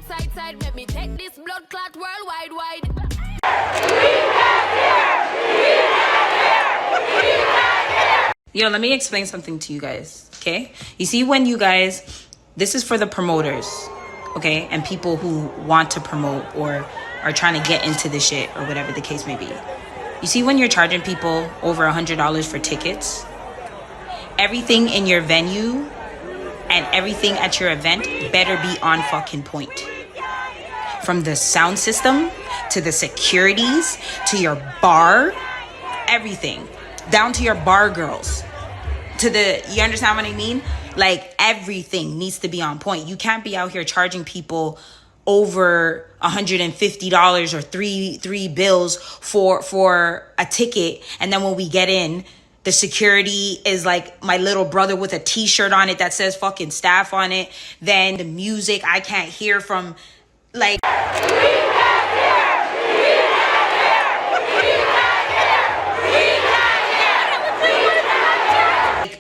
side, let me take this blood clot worldwide wide. Yo, let me explain something to you guys, okay? You see, when you guys, this is for the promoters, okay? And people who want to promote or are trying to get into this shit or whatever the case may be. You see, when you're charging people over $100 for tickets, everything in your venue and everything at your event better be on fucking point. From the sound system to the securities to your bar, everything. Down to your bar girls, to the, you understand what I mean? Like, everything needs to be on point. You can't be out here charging people over $150 or three bills for a ticket, and then when we get in, the security is like my little brother with a t-shirt on it that says fucking staff on it. Then the music I can't hear from, like,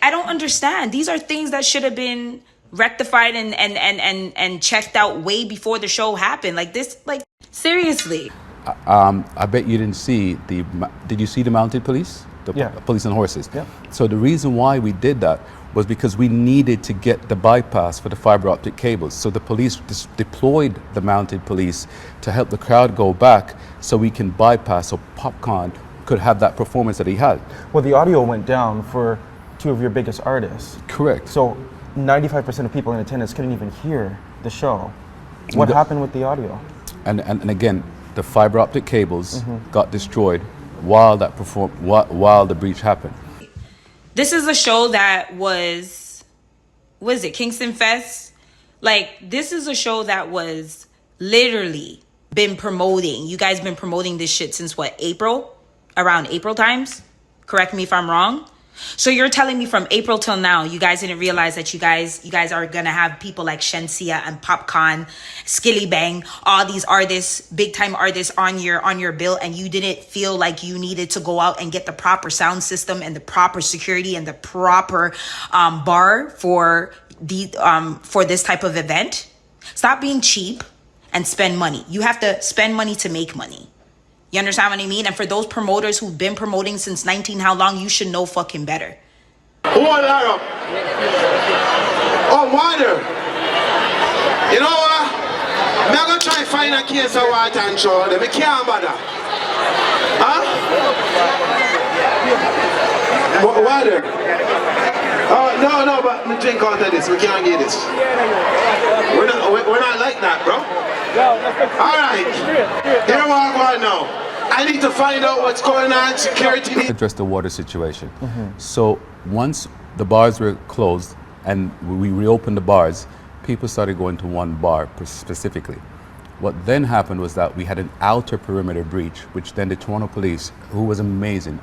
I don't understand. These are things that should have been rectified and checked out way before the show happened. Like this, like, seriously. I bet you didn't see did you see the mounted police? Yeah. Police and horses. Yeah. So the reason why we did that was because we needed to get the bypass for the fiber optic cables. So the police deployed the mounted police to help the crowd go back so we can bypass, so Popcaan could have that performance that he had. Well, the audio went down for two of your biggest artists. Correct. So 95% of people in attendance couldn't even hear the show. What happened with the audio? And again, the fiber optic cables got destroyed while while the breach happened. This is a show that was it Kingston Fest? Like, this is a show that was literally been promoting. You guys been promoting this shit since what, April? Around April times? Correct me if I'm wrong. So you're telling me from April till now, you guys didn't realize that you guys are gonna have people like Shenseea and Popcaan, Skillibeng, all these artists, big time artists on your bill, and you didn't feel like you needed to go out and get the proper sound system and the proper security and the proper bar for this type of event? Stop being cheap and spend money. You have to spend money to make money. You understand what I mean? And for those promoters who've been promoting since 19 how long, you should know fucking better. Hold that up. Oh, water. You know what? I'm going to try to find a case of water and show them. I can't bother. Huh? Water. Oh, no, but we drink out of this. We can't get this. We're not like that, bro. All right. Here we are now. I need to find out what's going on. Security. Address the water situation. So once the bars were closed and we reopened the bars, people started going to one bar specifically. What then happened was that we had an outer perimeter breach, which then the Toronto police, who was amazing.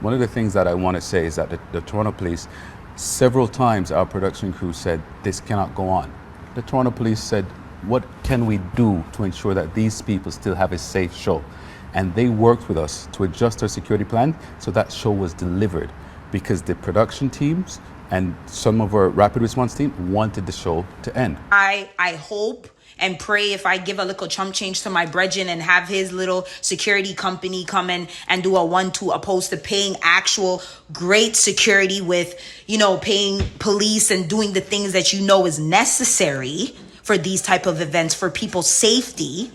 One of the things that I want to say is that the Toronto police, several times our production crew said, this cannot go on. The Toronto police said, what can we do to ensure that these people still have a safe show? And they worked with us to adjust our security plan so that show was delivered, because the production teams and some of our rapid response team wanted the show to end. I hope and pray, if I give a little chump change to my brethren and have his little security company come in and do a 1-2, opposed to paying actual great security with, paying police and doing the things that is necessary for these type of events, for people's safety,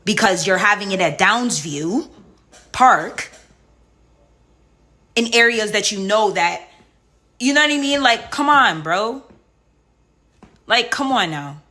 because you're having it at Downsview Park in areas that you know what I mean? Like, come on, bro. Like, come on now.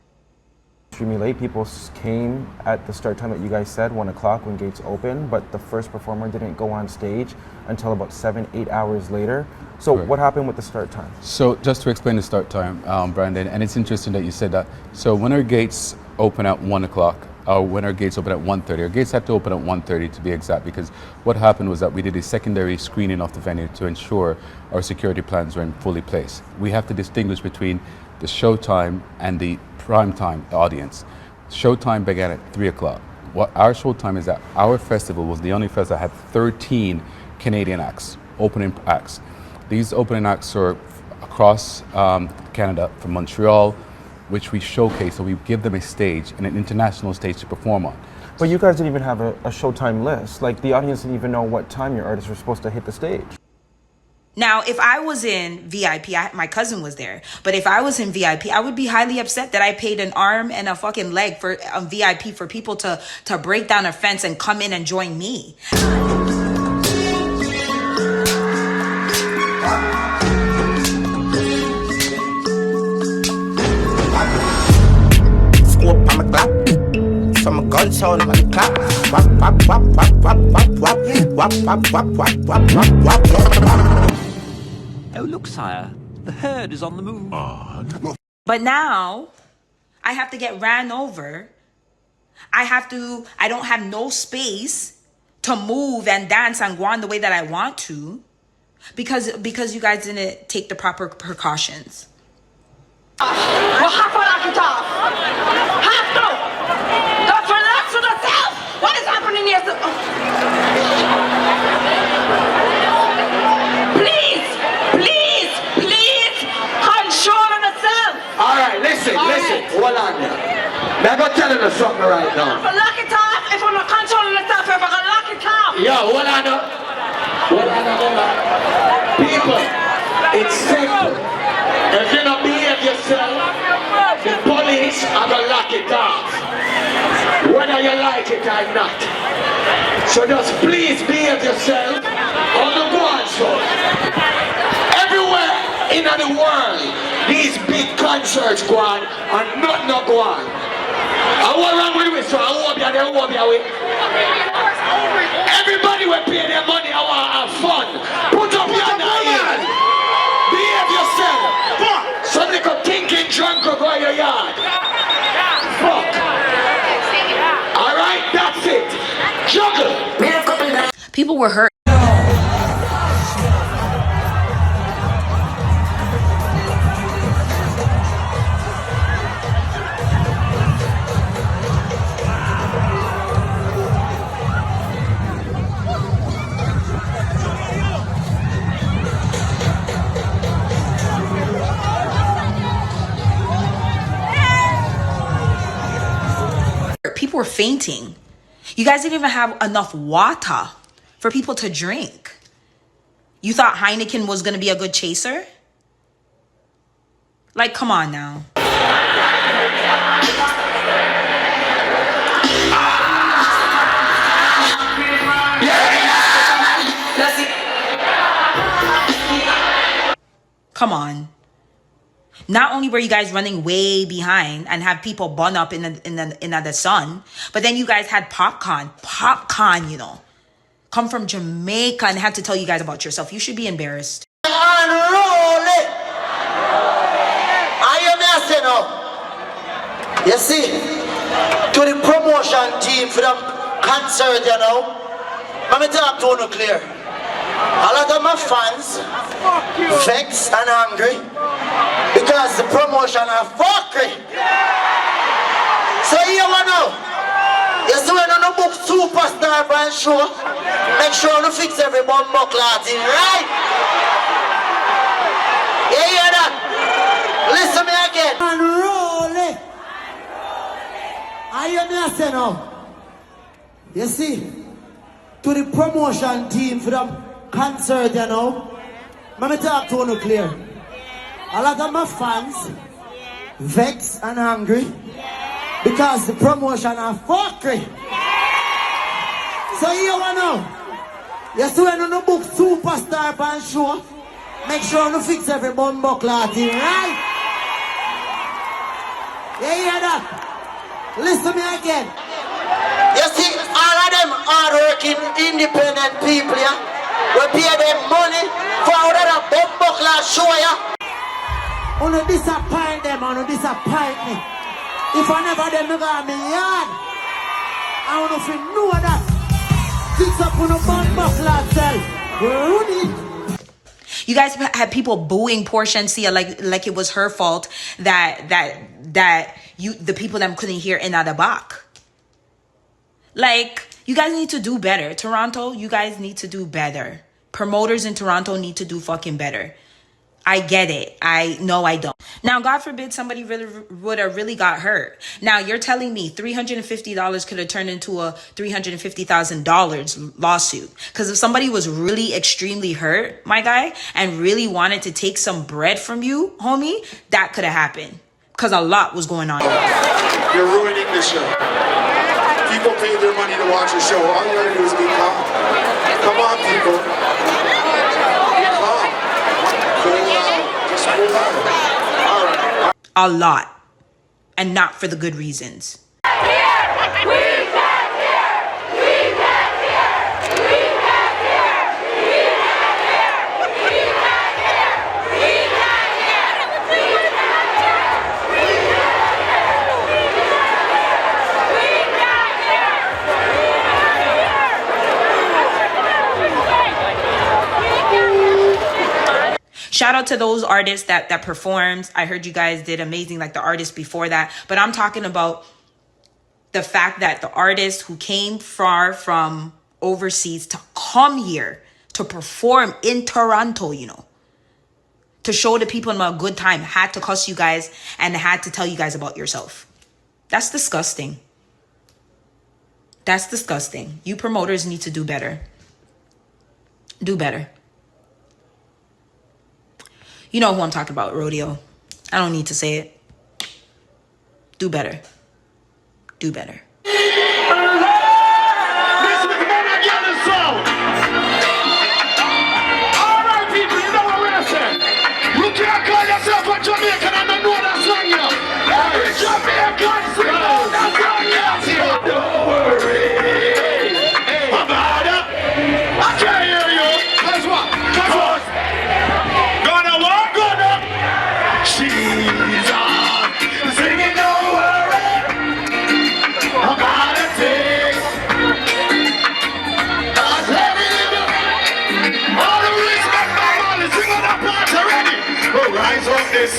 Extremely late. People came at the start time that you guys said, 1 o'clock when gates open, but the first performer didn't go on stage until about 7-8 hours later. So What happened with the start time? So just to explain the start time, Brandon, and it's interesting that you said that. So when our gates open at 1 o'clock, or when our gates open at 1:30, our gates had to open at 1:30 to be exact, because what happened was that we did a secondary screening of the venue to ensure our security plans were in fully place. We have to distinguish between the show time and the prime time audience. Showtime began at 3 o'clock. What our show time is that our festival was the only festival that had 13 Canadian acts, opening acts. These opening acts are across Canada, from Montreal which we showcase, so we give them a stage and an international stage to perform on. But you guys didn't even have a showtime list. Like, the audience didn't even know what time your artists were supposed to hit the stage. Now, if I was in VIP, my cousin was there, but if I was in VIP, I would be highly upset that I paid an arm and a fucking leg for a VIP for people to break down a fence and come in and join me. Scope on my clap. Some gun sound on the clap. Wap wap wap wap wap wap wap wap wap wap wap wap wap wap. Oh, look, sire, the herd is on the move. But now I have to get ran over. I don't have no space to move and dance and go on the way that I want to because you guys didn't take the proper precautions. Well, have to lock it off. Have to. Don't relax with yourself. What is happening here? Please, control yourself. All right, listen, hold on there. I'm going to tell you something right now. If I lock it off, if I'm not controlling yourself, if I'm going to lock it off. Yo, hold on now. People, it's simple. If you don't behave yourself, the police are going to lock it off. Whether you like it or not. So just please behave yourself on the one show. Everywhere in the world, these big concerts go on and nothing not go on. And what wrong with it? So I won't be away. Everybody will pay their money, I want to have fun. Put up your hand. Behave yourself. Some little thinking drunk will go in your yard. Fuck. Alright, that's it. Juggle. People were hurt. People were fainting. You guys didn't even have enough water for people to drink. You thought Heineken was going to be a good chaser? Like, come on now. Come on. Not only were you guys running way behind and have people burn up in the sun, but then you guys had Popcaan, you know, come from Jamaica and had to tell you guys about yourself. You should be embarrassed. Unroll. I am asking now. You see, to the promotion team for the concert, you know, let me talk to you clear. A lot of my fans vexed and angry because the promotion are fuckery. So here we know. You see when you book superstar band show, make sure you fix every bumbo clot in, right? You hear that? Listen me again. Unroll it. I hear me say now. You see, to the promotion team for the concert, you know, let me talk to you clear. A lot of my fans vexed and angry because the promotion are fuckery. So here we know. You see when you book superstar band show, make sure you fix every bumbo clot in, right? You hear that? Listen me again. You see, all of them hard-working, independent people, yeah? We pay them money for all that bumbo clot show, yeah? You don't disappoint them, you don't disappoint me. If I never them, you got me yard. I want to know that. Fix up on a bumbo clot cell. Run it. You guys had people booing poor Shenseea like it was her fault that the people that couldn't hear in the back. Like, you guys need to do better. Toronto, you guys need to do better. Promoters in Toronto need to do fucking better. I get it. I know I don't. Now, God forbid somebody really would have really got hurt. Now, you're telling me $350 could have turned into a $350,000 lawsuit. Because if somebody was really extremely hurt, my guy, and really wanted to take some bread from you, homie, that could have happened. Because a lot was going on. You're ruining the show. People paid their money to watch a show. All you gotta do is be calm. Come on, people. Be calm. Cool out. Just cool out. All right. A lot. And not for the good reasons. Shout out to those artists that performed. I heard you guys did amazing, like the artists before that. But I'm talking about the fact that the artists who came far from overseas to come here to perform in Toronto, you know, to show the people a good time, had to cuss you guys and had to tell you guys about yourself. That's disgusting. That's disgusting. You promoters need to do better. Do better. You know who I'm talking about, Rodeo. I don't need to say it. Do better. Do better. Alright, people, you know what we're saying. You can't call yourself a Jamaican and not know that song, you know. Every Jamaican sing out that song, yeah. Don't worry about it. I can't hear you. Guess what? Guess what? Gonna what? Gonna. She's on singing, don't worry about a thing. God's heavy living. All the respect my man is singing that part already. Oh, rise up this.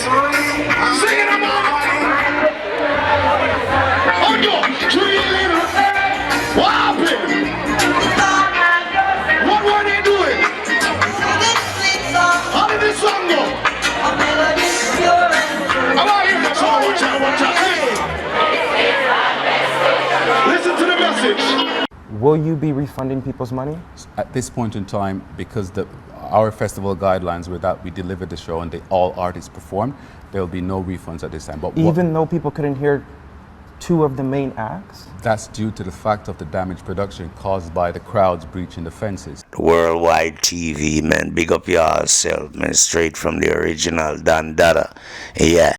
Singing them all. Oh, no. Tree little. What happened? What were they doing? How did this song go? I want to hear the song. Watch out, watch out. Hey. Listen to the message. Will you be refunding people's money? At this point in time, because our festival guidelines were that we delivered the show and all artists performed, there will be no refunds at this time. But Even though people couldn't hear two of the main acts? that's due to the fact of the damaged production caused by the crowds breaching the fences. Worldwide TV, man. Big up yourself, man. Straight from the original Don Dada. Yeah.